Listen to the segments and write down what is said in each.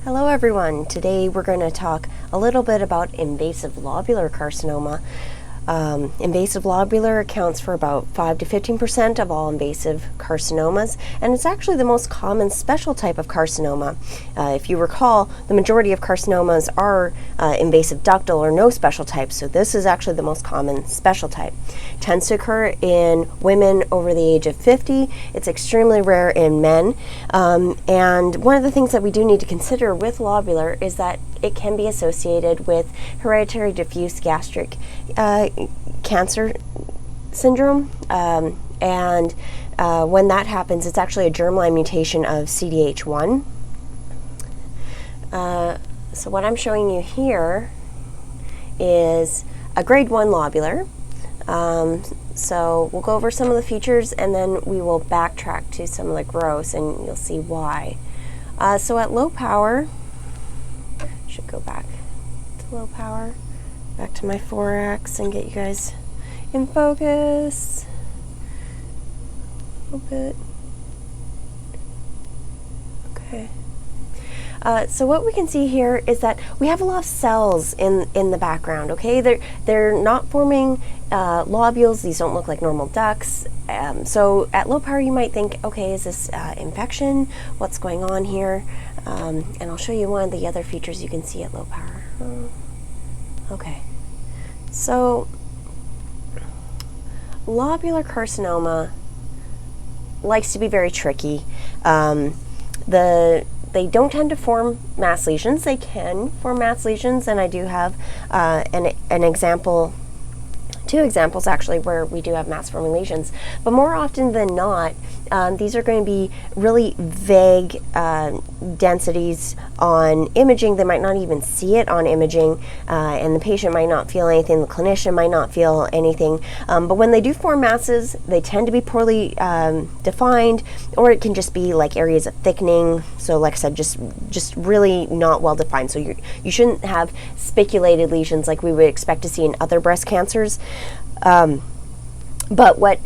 Hello everyone. Today we're going to talk a little bit about invasive lobular carcinoma. Invasive lobular accounts for about 5 to 15% of all invasive carcinomas, and it's actually the most common special type of carcinoma. If you recall, the majority of carcinomas are invasive ductal or no special type, so this is actually the most common special type. It tends to occur in women over the age of 50. It's extremely rare in men, and one of the things that we do need to consider with lobular is that it can be associated with hereditary diffuse gastric cancer syndrome, and when that happens, it's actually a germline mutation of CDH1. So what I'm showing you here is a grade 1 lobular. So we'll go over some of the features and then we will backtrack to some of the gross and you'll see why. So at low power, should go back to low power, back to my 4x and get you guys in focus a little bit. Okay. So what we can see here is that we have a lot of cells in the background. Okay, they're not forming lobules. These don't look like normal ducts. So at low power, you might think, okay, is this infection? What's going on here? And I'll show you one of the other features you can see at low power. Okay, so lobular carcinoma likes to be very tricky. They don't tend to form mass lesions. They can form mass lesions, and I do have an example, 2 examples actually, where we do have mass forming lesions. But more often than not, these are going to be really vague densities on imaging. They might not even see it on imaging, and the patient might not feel anything, the clinician might not feel anything. But when they do form masses, they tend to be poorly defined, or it can just be like areas of thickening. So like I said, just really not well defined. So you shouldn't have spiculated lesions like we would expect to see in other breast cancers. But what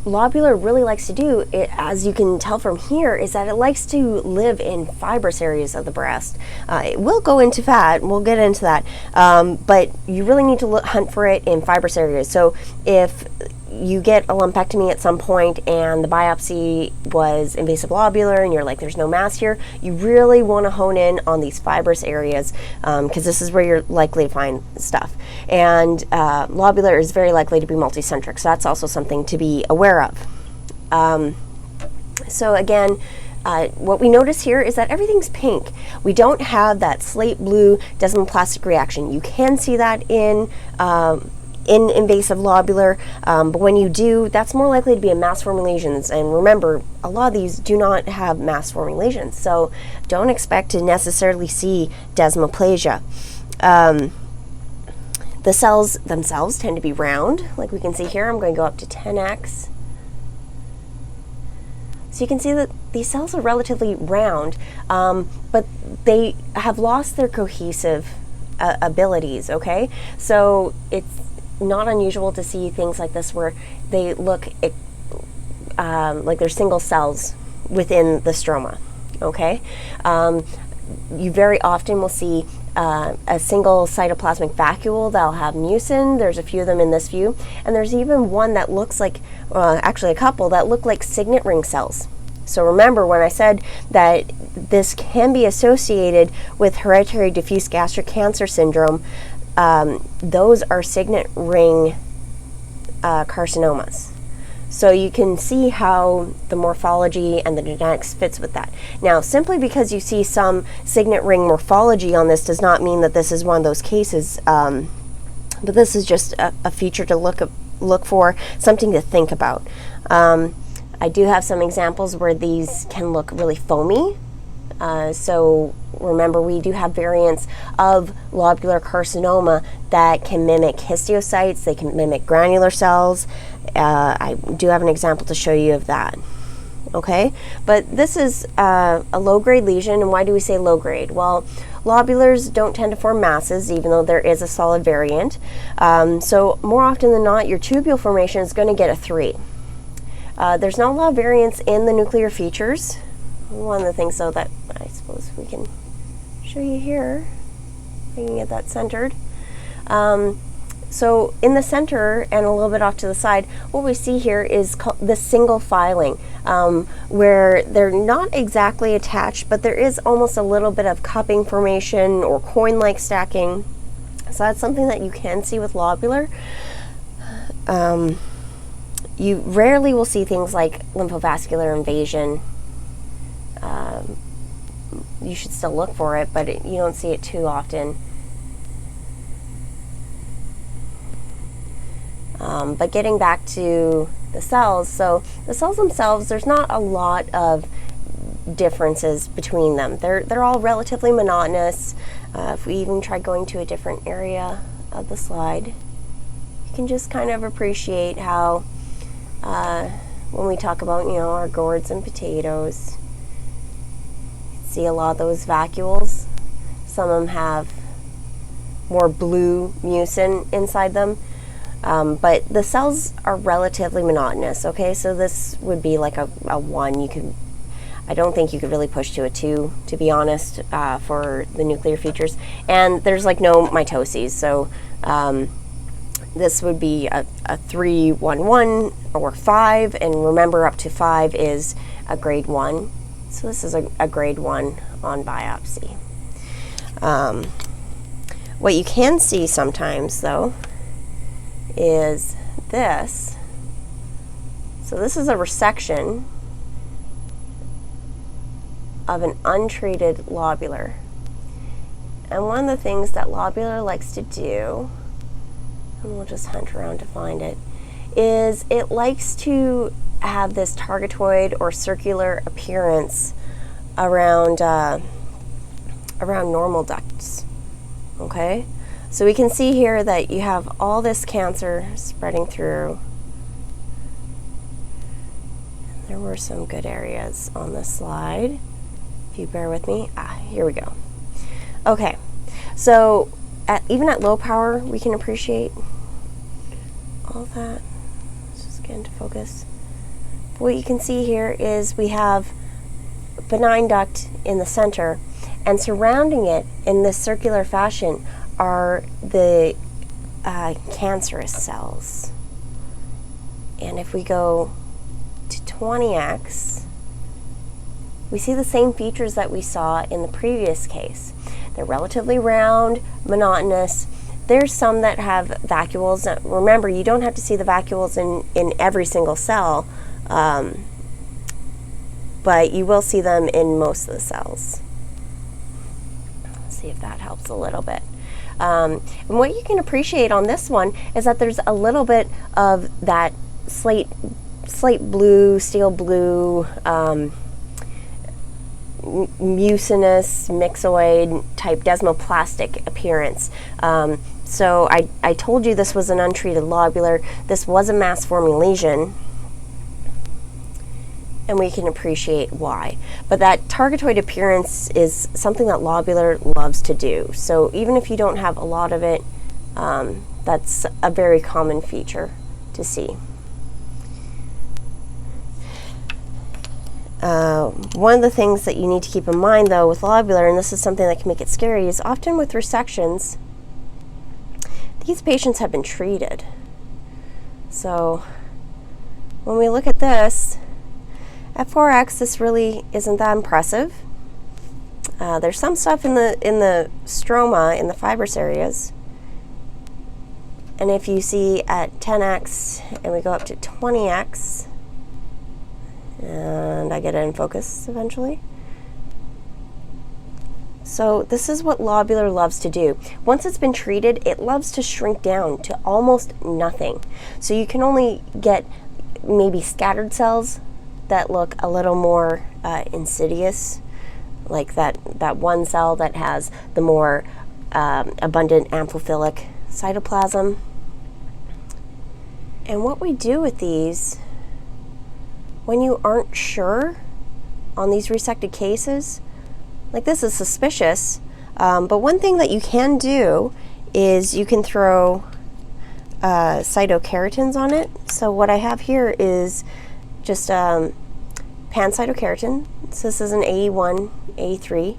lobular really likes to do, as you can tell from here, is that it likes to live in fibrous areas of the breast. It will go into fat, and we'll get into that, but you really need to hunt for it in fibrous areas. So if you get a lumpectomy at some point and the biopsy was invasive lobular and you're like, there's no mass here, you really want to hone in on these fibrous areas, because this is where you're likely to find stuff. And lobular is very likely to be multicentric, so that's also something to be aware of. So again, what we notice here is that everything's pink. We don't have that slate blue desmoplastic reaction. You can see that in invasive lobular, but when you do, that's more likely to be in mass forming lesions. And remember, a lot of these do not have mass forming lesions, so don't expect to necessarily see desmoplasia. The cells themselves tend to be round, like we can see here. I'm going to go up to 10x. So you can see that these cells are relatively round, but they have lost their cohesive abilities, okay? So it's not unusual to see things like this where they look like they're single cells within the stroma, okay? You very often will see a single cytoplasmic vacuole that'll have mucin. There's a few of them in this view, and there's even one that looks like, actually a couple that look like signet ring cells. So remember when I said that this can be associated with hereditary diffuse gastric cancer syndrome, those are signet ring carcinomas. So you can see how the morphology and the genetics fits with that. Now, simply because you see some signet ring morphology on this does not mean that this is one of those cases, but this is just a feature to look for, something to think about. I do have some examples where these can look really foamy. So remember, we do have variants of lobular carcinoma that can mimic histiocytes, they can mimic granular cells. I do have an example to show you of that. Okay, but this is a low-grade lesion, and why do we say low-grade? Well, lobulars don't tend to form masses, even though there is a solid variant. So more often than not, your tubule formation is going to get a 3. There's not a lot of variance in the nuclear features. One of the things, though, that I suppose we can show you here. I can get that centered. So in the center and a little bit off to the side, what we see here is the single filing, where they're not exactly attached, but there is almost a little bit of cupping formation or coin-like stacking. So that's something that you can see with lobular. You rarely will see things like lymphovascular invasion. You should still look for it, but you don't see it too often. But getting back to the cells, so the cells themselves, there's not a lot of differences between them. They're all relatively monotonous. If we even try going to a different area of the slide, you can just kind of appreciate how when we talk about, you know, our gourds and potatoes, you see a lot of those vacuoles. Some of them have more blue mucin inside them. But the cells are relatively monotonous, okay? So this would be like a 1. I don't think you could really push to a 2, to be honest, for the nuclear features. And there's like no mitoses, so this would be a 3, 1, 1, or 5, and remember up to 5 is a grade 1. So this is a grade 1 on biopsy. What you can see sometimes, though, is this. So this is a resection of an untreated lobular. And one of the things that lobular likes to do, and we'll just hunt around to find it, is it likes to have this targetoid or circular appearance around normal ducts. Okay? So we can see here that you have all this cancer spreading through. There were some good areas on this slide. If you bear with me. Here we go. Okay, so even at low power, we can appreciate all that. Let's just get into focus. What you can see here is we have a benign duct in the center, and surrounding it in this circular fashion are the cancerous cells. And if we go to 20x, we see the same features that we saw in the previous case. They're relatively round, monotonous. There's some that have vacuoles. Now, remember, you don't have to see the vacuoles in every single cell, but you will see them in most of the cells. Let's see if that helps a little bit. And what you can appreciate on this one is that there's a little bit of that slate blue, steel blue, mucinous, myxoid type desmoplastic appearance. So I told you this was an untreated lobular. This was a mass-forming lesion, and we can appreciate why. But that targetoid appearance is something that lobular loves to do. So even if you don't have a lot of it, that's a very common feature to see. One of the things that you need to keep in mind, though, with lobular, and this is something that can make it scary, is often with resections, these patients have been treated. So when we look at this, at 4x, this really isn't that impressive. There's some stuff in the stroma, in the fibrous areas. And if you see at 10x, and we go up to 20x, and I get it in focus eventually. So this is what lobular loves to do. Once it's been treated, it loves to shrink down to almost nothing. So you can only get maybe scattered cells that look a little more insidious, like that one cell that has the more abundant amphiphilic cytoplasm. And what we do with these, when you aren't sure on these resected cases, like this is suspicious, but one thing that you can do is you can throw cytokeratins on it. So what I have here is just pancytokeratin. So this is an AE1, AE3,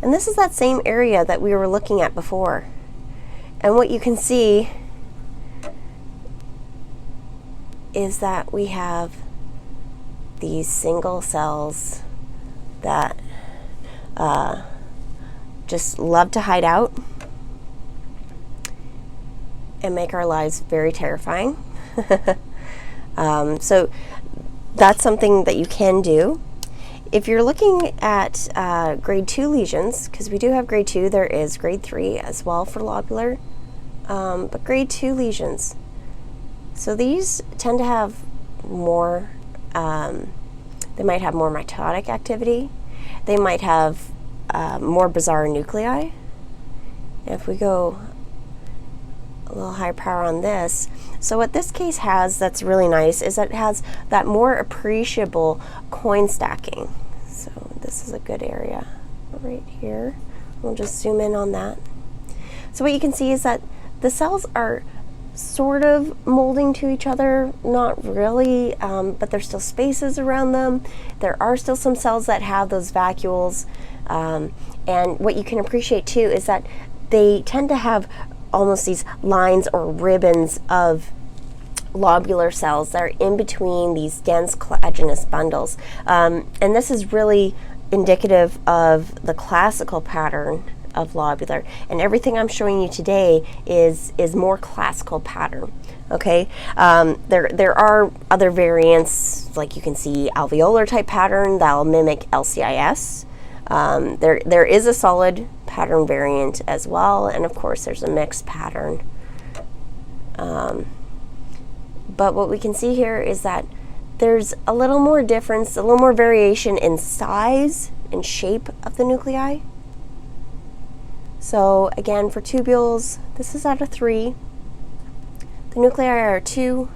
and this is that same area that we were looking at before. And what you can see is that we have these single cells that just love to hide out and make our lives very terrifying. So that's something that you can do. If you're looking at grade 2 lesions, because we do have grade 2, there is grade 3 as well for lobular, but grade 2 lesions. So these tend to have more, they might have more mitotic activity. They might have more bizarre nuclei. If we go a little higher power on this, so what this case has that's really nice is that it has that more appreciable coin stacking. So this is a good area right here. We'll just zoom in on that. So what you can see is that the cells are sort of molding to each other, not really, but there's still spaces around them. There are still some cells that have those vacuoles, and what you can appreciate too is that they tend to have almost these lines or ribbons of lobular cells that are in between these dense collagenous bundles, and this is really indicative of the classical pattern of lobular, and everything I'm showing you today is more classical pattern. Okay, there are other variants, like you can see alveolar type pattern that'll mimic LCIS. There is a solid pattern variant as well, and of course there's a mixed pattern. But what we can see here is that there's a little more difference, a little more variation in size and shape of the nuclei. So again, for tubules, this is at a 3. The nuclei are 2,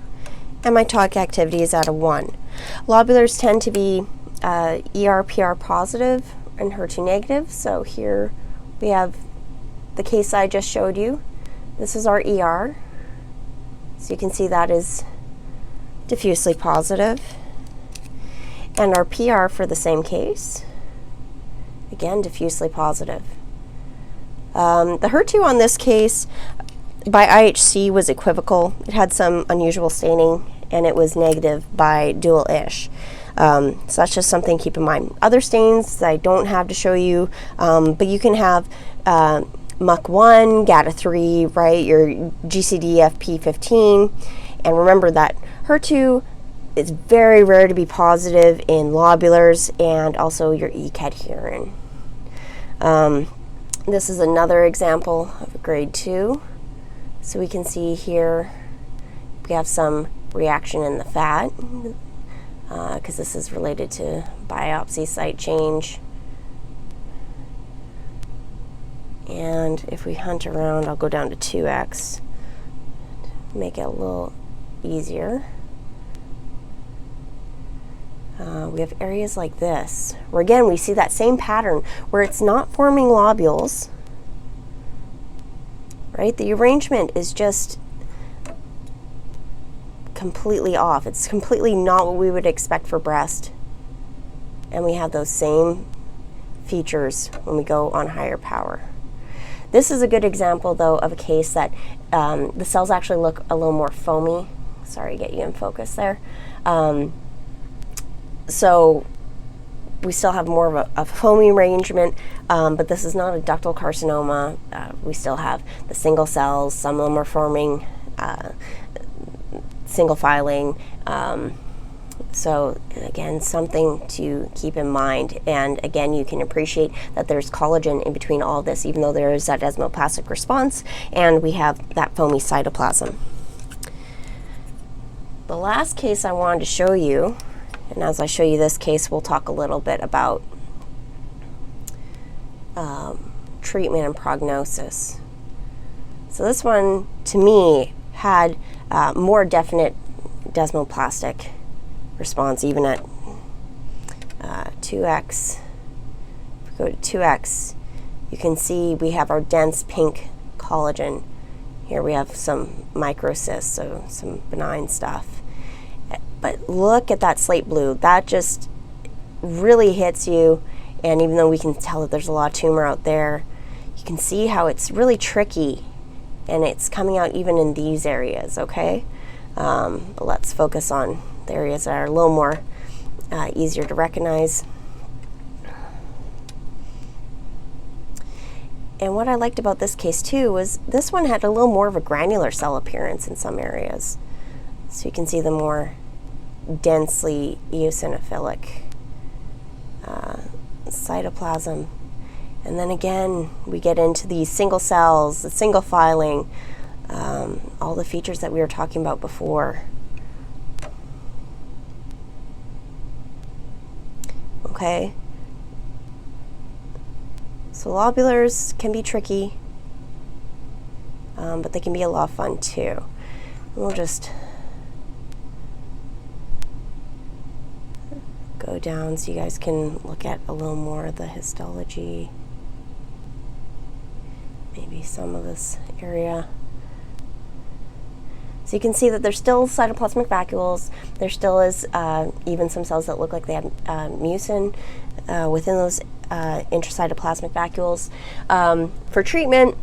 and mitotic activity is at a 1. Lobulars tend to be ER/PR positive and HER2 negative. So here we have the case I just showed you. This is our ER. So you can see that is diffusely positive. And our PR for the same case, again, diffusely positive. The HER2 on this case by IHC was equivocal. It had some unusual staining, and it was negative by dual-ish. So that's just something to keep in mind. Other stains that I don't have to show you, but you can have MUC1, GATA3, right, your GCDFP15, and remember that HER2 is very rare to be positive in lobulars and also your E-Cadherin. This is another example of a grade 2. So we can see here we have some reaction in the fat, because this is related to biopsy site change. And if we hunt around, I'll go down to 2x to make it a little easier. We have areas like this, where again we see that same pattern where it's not forming lobules, right? The arrangement is just completely off. It's completely not what we would expect for breast. And we have those same features when we go on higher power. This is a good example, though, of a case that the cells actually look a little more foamy. Sorry to get you in focus there. So we still have more of a foamy arrangement, but this is not a ductal carcinoma. We still have the single cells. Some of them are forming single filing. So again, something to keep in mind. And again, you can appreciate that there's collagen in between all this, even though there is that desmoplastic response, and we have that foamy cytoplasm. The last case I wanted to show you, and as I show you this case, we'll talk a little bit about treatment and prognosis. So this one, to me, had more definite desmoplastic response, even at 2x. If we go to 2x, you can see we have our dense pink collagen. Here we have some microcysts, so some benign stuff. But look at that slate blue. That just really hits you, and even though we can tell that there's a lot of tumor out there, you can see how it's really tricky, and it's coming out even in these areas, okay? But let's focus on the areas that are a little more easier to recognize. And what I liked about this case too was this one had a little more of a granular cell appearance in some areas. So you can see the more densely eosinophilic cytoplasm. And then again, we get into these single cells, the single filing, all the features that we were talking about before. Okay. So lobulars can be tricky, but they can be a lot of fun too. We'll just go down so you guys can look at a little more of the histology. Maybe some of this area. So you can see that there's still cytoplasmic vacuoles. There still is even some cells that look like they have mucin within those intracytoplasmic vacuoles. For treatment,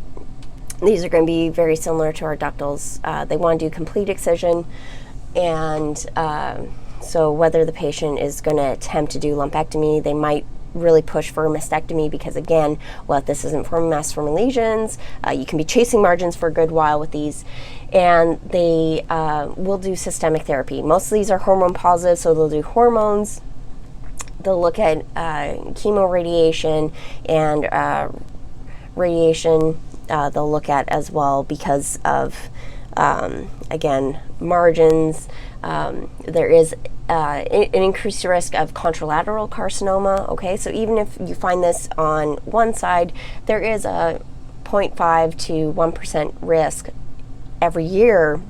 these are going to be very similar to our ductals. They want to do complete excision, and so whether the patient is going to attempt to do lumpectomy, they might really push for a mastectomy because, again, what this isn't for mastiform lesions, you can be chasing margins for a good while with these, and they will do systemic therapy. Most of these are hormone positive, so they'll do hormones. They'll look at chemoradiation and radiation. They'll look at as well because of, again, margins. There is an increased risk of contralateral carcinoma. Okay, so even if you find this on one side, there is a 0.5 to 1% risk every year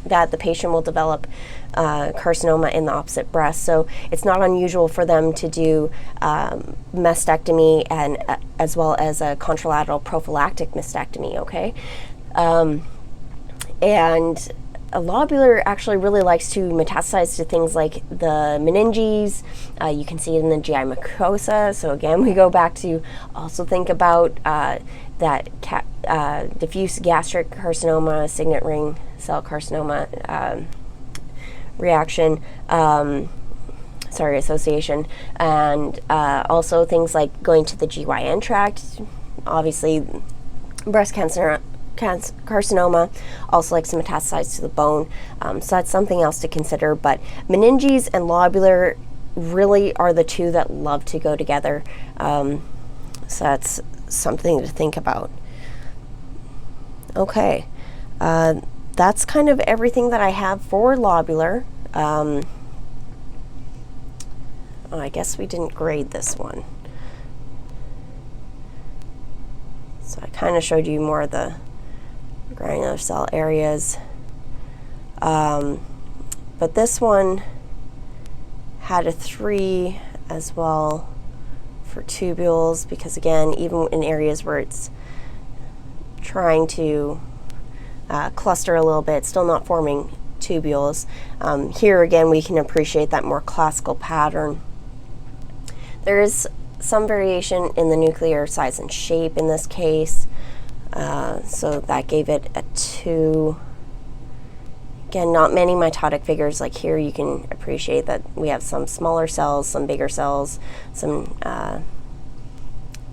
that the patient will develop carcinoma in the opposite breast. So it's not unusual for them to do mastectomy and as well as a contralateral prophylactic mastectomy, okay? And a lobular actually really likes to metastasize to things like the meninges. You can see it in the GI mucosa. So again, we go back to also think about that diffuse gastric carcinoma, signet ring cell carcinoma reaction, association, and also things like going to the GYN tract. Obviously, breast cancer carcinoma also likes to metastasize to the bone, so that's something else to consider. But meninges and lobular really are the two that love to go together, so that's something to think about. Okay, that's kind of everything that I have for lobular. I guess we didn't grade this one, so I kind of showed you more of the granular cell areas, but this one had a 3 as well for tubules, because again, even in areas where it's trying to cluster a little bit, still not forming tubules. Here again, we can appreciate that more classical pattern. There is some variation in the nuclear size and shape in this case. So that gave it a 2. Again, not many mitotic figures. Like here, you can appreciate that we have some smaller cells, some bigger cells, some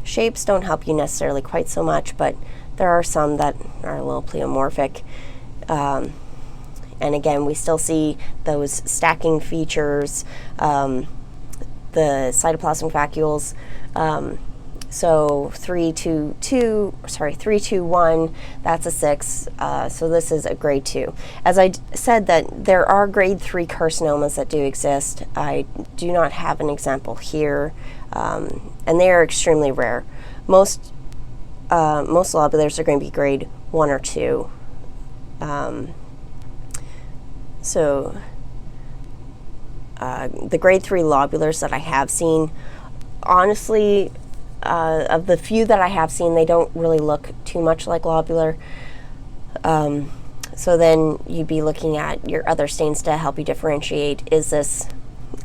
shapes don't help you necessarily quite so much, but there are some that are a little pleomorphic. And again, we still see those stacking features, the cytoplasmic vacuoles. So 3, 2, 1, that's a 6. So this is a grade 2. As I said, that there are grade 3 carcinomas that do exist. I do not have an example here, and they are extremely rare. Most lobulars are going to be grade 1 or 2. The grade 3 lobulars that I have seen, honestly, of the few that I have seen, they don't really look too much like lobular. So then you'd be looking at your other stains to help you differentiate, is this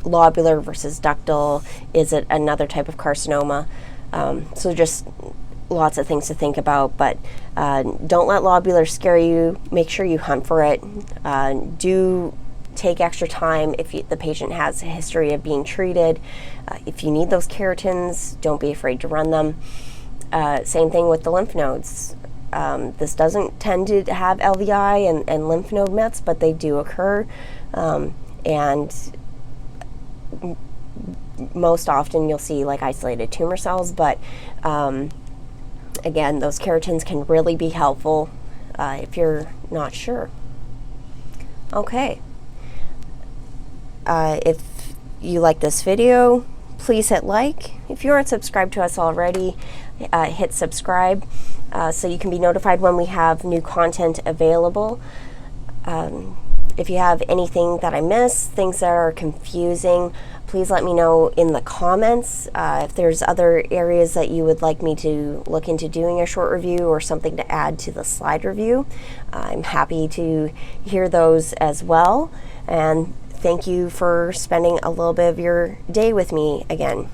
lobular versus ductal? Is it another type of carcinoma? So just lots of things to think about, but don't let lobular scare you. Make sure you hunt for it. Do take extra time if the patient has a history of being treated. If you need those keratins, don't be afraid to run them. Same thing with the lymph nodes. This doesn't tend to have LVI and lymph node mets, but they do occur, and most often you'll see like isolated tumor cells, but again, those keratins can really be helpful if you're not sure. Okay. If you like this video, please hit like. If you aren't subscribed to us already, hit subscribe so you can be notified when we have new content available. If you have anything that I missed, things that are confusing, please let me know in the comments. If there's other areas that you would like me to look into doing a short review or something to add to the slide review, I'm happy to hear those as well. And thank you for spending a little bit of your day with me again.